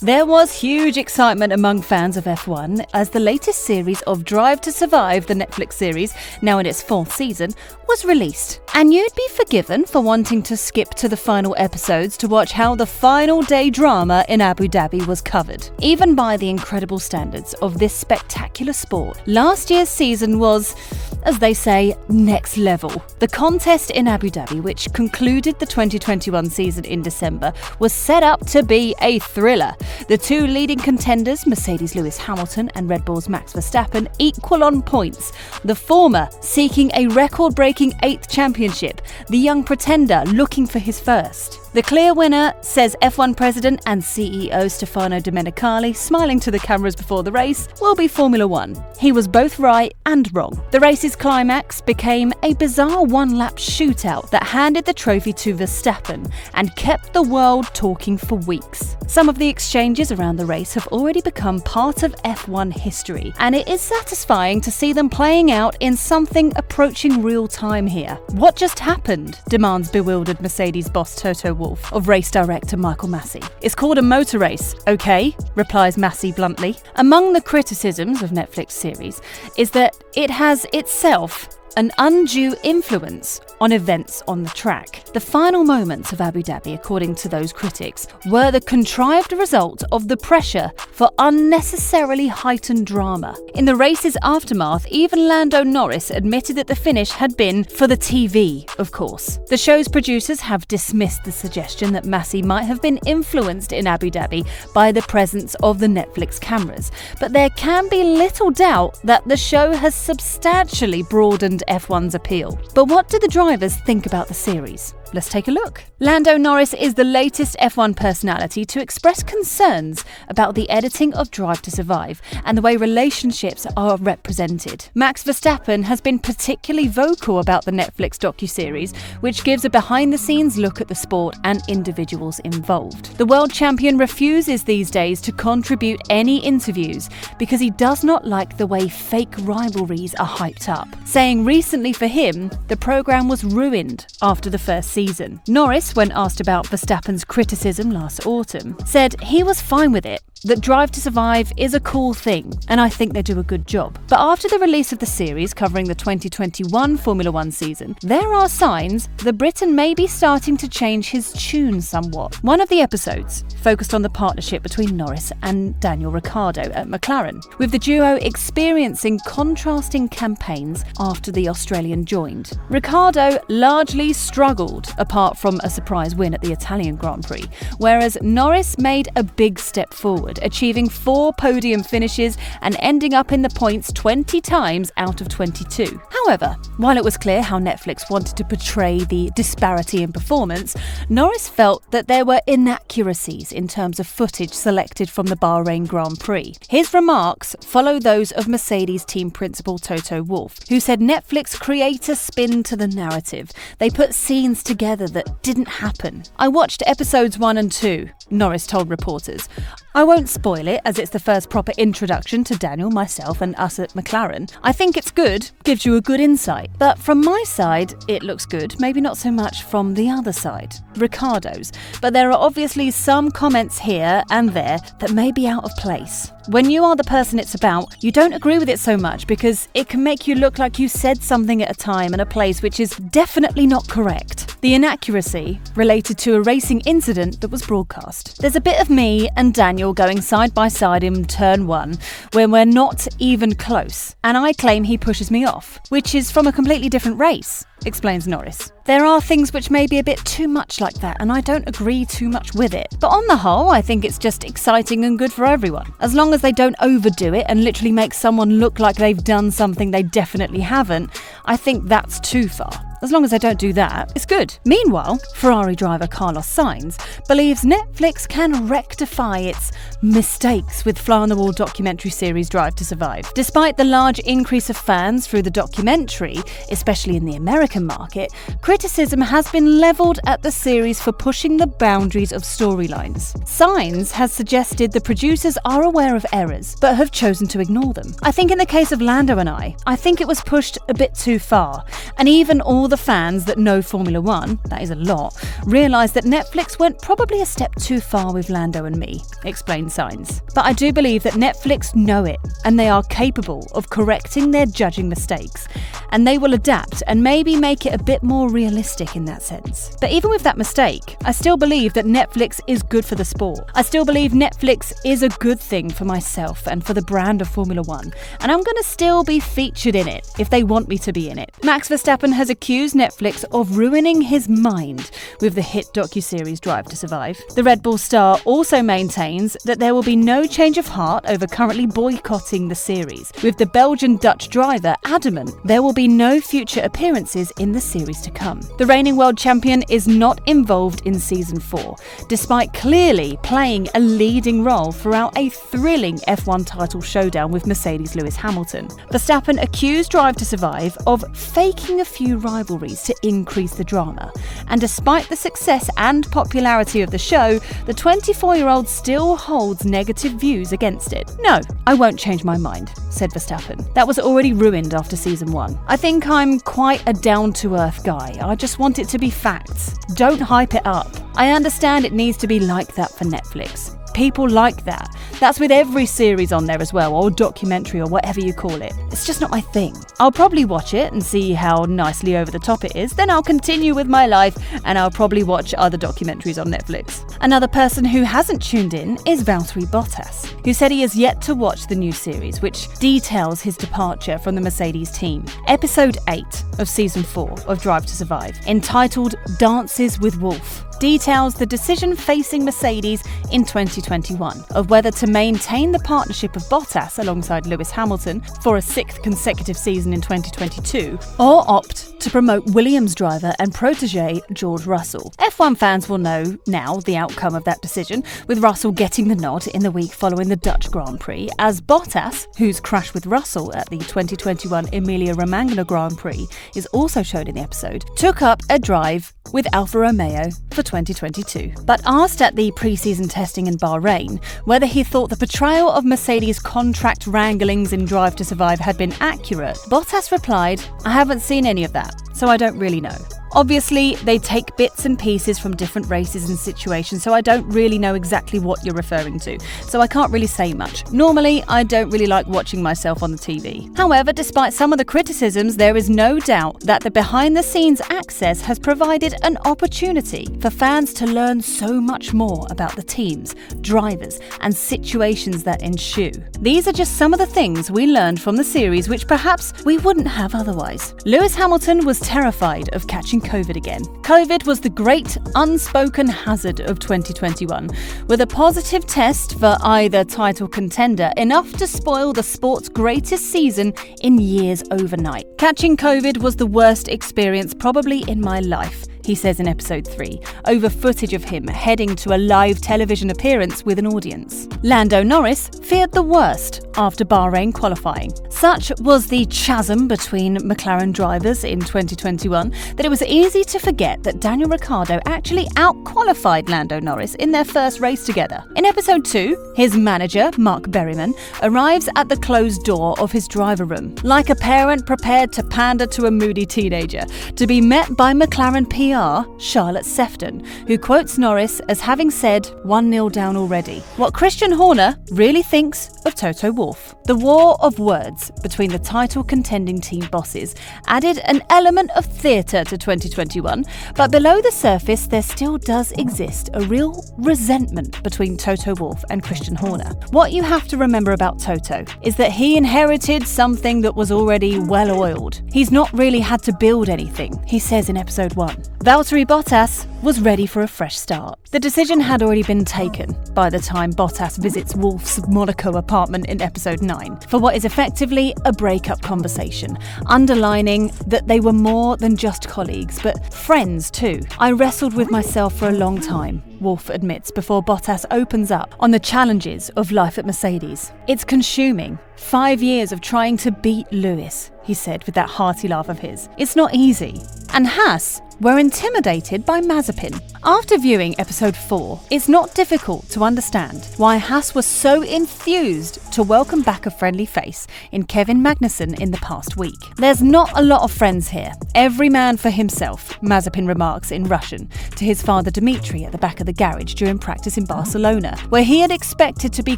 There was huge excitement among fans of F1 as the latest series of Drive to Survive, the Netflix series, now in its 4th season, was released. And you'd be forgiven for wanting to skip to the final episodes to watch how the final day drama in Abu Dhabi was covered. Even by the incredible standards of this spectacular sport, last year's season was, as they say, next level. The contest in Abu Dhabi, which concluded the 2021 season in December, was set up to be a thriller. The two leading contenders, Mercedes' Lewis Hamilton and Red Bull's Max Verstappen, equal on points. The former seeking a record-breaking 8th championship, the young pretender looking for his first. The clear winner, says F1 President and CEO Stefano Domenicali, smiling to the cameras before the race, will be Formula One. He was both right and wrong. The race's climax became a bizarre one-lap shootout that handed the trophy to Verstappen and kept the world talking for weeks. Some of the exchanges around the race have already become part of F1 history, and it is satisfying to see them playing out in something approaching real time here. What just happened? Demands bewildered Mercedes boss Toto Wolff of race director Michael Masi. It's called a motor race, okay? Replies Masi bluntly. Among the criticisms of Netflix series is that it has itself an undue influence on events on the track. The final moments of Abu Dhabi, according to those critics, were the contrived result of the pressure for unnecessarily heightened drama. In the race's aftermath, even Lando Norris admitted that the finish had been for the TV, of course. The show's producers have dismissed the suggestion that Masi might have been influenced in Abu Dhabi by the presence of the Netflix cameras, but there can be little doubt that the show has substantially broadened F1's appeal. But what do the drivers think about the series? Let's take a look. Lando Norris is the latest F1 personality to express concerns about the editing of Drive to Survive and the way relationships are represented. Max Verstappen has been particularly vocal about the Netflix docuseries, which gives a behind-the-scenes look at the sport and individuals involved. The world champion refuses these days to contribute any interviews because he does not like the way fake rivalries are hyped up, saying recently for him, the programme was ruined after the first season. Norris, when asked about Verstappen's criticism last autumn, said he was fine with it, that Drive to Survive is a cool thing, and I think they do a good job. But after the release of the series covering the 2021 Formula One season, there are signs that Britain may be starting to change his tune somewhat. One of the episodes focused on the partnership between Norris and Daniel Ricciardo at McLaren, with the duo experiencing contrasting campaigns after the Australian joined. Ricciardo largely struggled, apart from a surprise win at the Italian Grand Prix, whereas Norris made a big step forward, achieving 4 podium finishes and ending up in the points 20 times out of 22. However, while it was clear how Netflix wanted to portray the disparity in performance, Norris felt that there were inaccuracies in terms of footage selected from the Bahrain Grand Prix. His remarks follow those of Mercedes team principal Toto Wolff, who said Netflix create a spin to the narrative. They put scenes together that didn't happen. I watched episodes 1 and 2, Norris told reporters. I won't spoil it, as it's the first proper introduction to Daniel, myself and us at McLaren. I think it's good, gives you a good insight. But from my side, it looks good, maybe not so much from the other side, Ricciardo's. But there are obviously some comments here and there that may be out of place. When you are the person it's about, you don't agree with it so much because it can make you look like you said something at a time and a place which is definitely not correct. The inaccuracy related to a racing incident that was broadcast. There's a bit of me and Daniel going side by side in turn 1 when we're not even close, and I claim he pushes me off, which is from a completely different race, explains Norris. There are things which may be a bit too much like that, and I don't agree too much with it. But on the whole, I think it's just exciting and good for everyone. As long as they don't overdo it and literally make someone look like they've done something they definitely haven't, I think that's too far. As long as they don't do that, it's good. Meanwhile, Ferrari driver Carlos Sainz believes Netflix can rectify its mistakes with fly-on-the-wall documentary series Drive to Survive. Despite the large increase of fans through the documentary, especially in the American market, criticism has been levelled at the series for pushing the boundaries of storylines. Sainz has suggested the producers are aware of errors, but have chosen to ignore them. I think in the case of Lando and I think it was pushed a bit too far, and even all the the fans that know Formula One, that is a lot, realise that Netflix went probably a step too far with Lando and me, explained Sainz. But I do believe that Netflix know it, and they are capable of correcting their judging mistakes, and they will adapt and maybe make it a bit more realistic in that sense. But even with that mistake, I still believe that Netflix is good for the sport. I still believe Netflix is a good thing for myself and for the brand of Formula One, and I'm going to still be featured in it if they want me to be in it. Max Verstappen has accused Netflix of ruining his mind with the hit docuseries Drive to Survive. The Red Bull star also maintains that there will be no change of heart over currently boycotting the series, with the Belgian-Dutch driver adamant there will be no future appearances in the series to come. The reigning world champion is not involved in season 4, despite clearly playing a leading role throughout a thrilling F1 title showdown with Mercedes Lewis Hamilton. Verstappen accused Drive to Survive of faking a few rivalries to increase the drama, and despite the success and popularity of the show, the 24-year-old still holds negative views against it. "No, I won't change my mind," said Verstappen. "That was already ruined after season 1. I think I'm quite a down-to-earth guy. I just want it to be facts. Don't hype it up. I understand it needs to be like that for Netflix. People like that. That's with every series on there as well, or documentary, or whatever you call it. It's just not my thing. I'll probably watch it and see how nicely over the top it is, then I'll continue with my life and I'll probably watch other documentaries on Netflix." Another person who hasn't tuned in is Valtteri Bottas, who said he has yet to watch the new series, which details his departure from the Mercedes team. Episode 8 of season 4 of Drive to Survive, entitled Dances with Wolf, details the decision facing Mercedes in 2021 of whether to maintain the partnership of Bottas alongside Lewis Hamilton for a 6th consecutive season in 2022 or opt to promote Williams driver and protege George Russell. F1 fans will know now the outcome of that decision, with Russell getting the nod in the week following the Dutch Grand Prix, as Bottas, whose crash with Russell at the 2021 Emilia-Romagna Grand Prix is also shown in the episode, took up a drive with Alfa Romeo for 2022. But asked at the pre-season testing in Bahrain whether he thought the portrayal of Mercedes' contract wranglings in Drive to Survive had been accurate, Bottas replied, "I haven't seen any of that, so I don't really know. Obviously, they take bits and pieces from different races and situations, so I don't really know exactly what you're referring to, so I can't really say much. Normally, I don't really like watching myself on the TV." However, despite some of the criticisms, there is no doubt that the behind-the-scenes access has provided an opportunity for fans to learn so much more about the teams, drivers, and situations that ensue. These are just some of the things we learned from the series which perhaps we wouldn't have otherwise. Lewis Hamilton was terrified of catching COVID again. COVID was the great unspoken hazard of 2021, with a positive test for either title contender enough to spoil the sport's greatest season in years overnight. "Catching COVID was the worst experience probably in my life," he says in episode 3, over footage of him heading to a live television appearance with an audience. Lando Norris feared the worst after Bahrain qualifying. Such was the chasm between McLaren drivers in 2021 that it was easy to forget that Daniel Ricciardo actually out-qualified Lando Norris in their first race together. In episode 2, his manager, Mark Berryman, arrives at the closed door of his driver room, like a parent prepared to pander to a moody teenager, to be met by McLaren PR, Charlotte Sefton, who quotes Norris as having said, "1-0 down already," what Christian Horner really thinks of Toto Wolff. The war of words between the title-contending team bosses added an element of theatre to 2021, but below the surface there still does exist a real resentment between Toto Wolff and Christian Horner. What you have to remember about Toto is that he inherited something that was already well-oiled. He's not really had to build anything, he says in episode 1. Valtteri Bottas was ready for a fresh start. The decision had already been taken by the time Bottas visits Wolff's Monaco apartment in episode 9 for what is effectively a breakup conversation, underlining that they were more than just colleagues, but friends too. "I wrestled with myself for a long time," Wolff admits before Bottas opens up on the challenges of life at Mercedes. "It's consuming. 5 years of trying to beat Lewis," he said with that hearty laugh of his. "It's not easy." And Haas were intimidated by Mazepin. After viewing episode 4, it's not difficult to understand why Haas was so enthused to welcome back a friendly face in Kevin Magnussen in the past week. "There's not a lot of friends here. Every man for himself," Mazepin remarks in Russian to his father Dmitry at the back of the garage during practice in Barcelona, where he had expected to be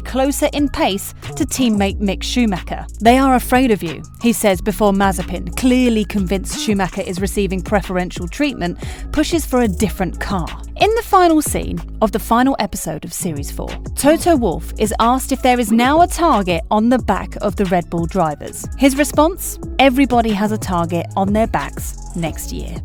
closer in pace to teammate Mick Schumacher. "They are afraid of you," he says before Mazepin, clearly convinced Schumacher is receiving preferential treatment, pushes for a different car. In the final scene of the final episode of Series 4, Toto Wolff is asked if there is now a target on the back of the Red Bull drivers. His response? Everybody has a target on their backs next year.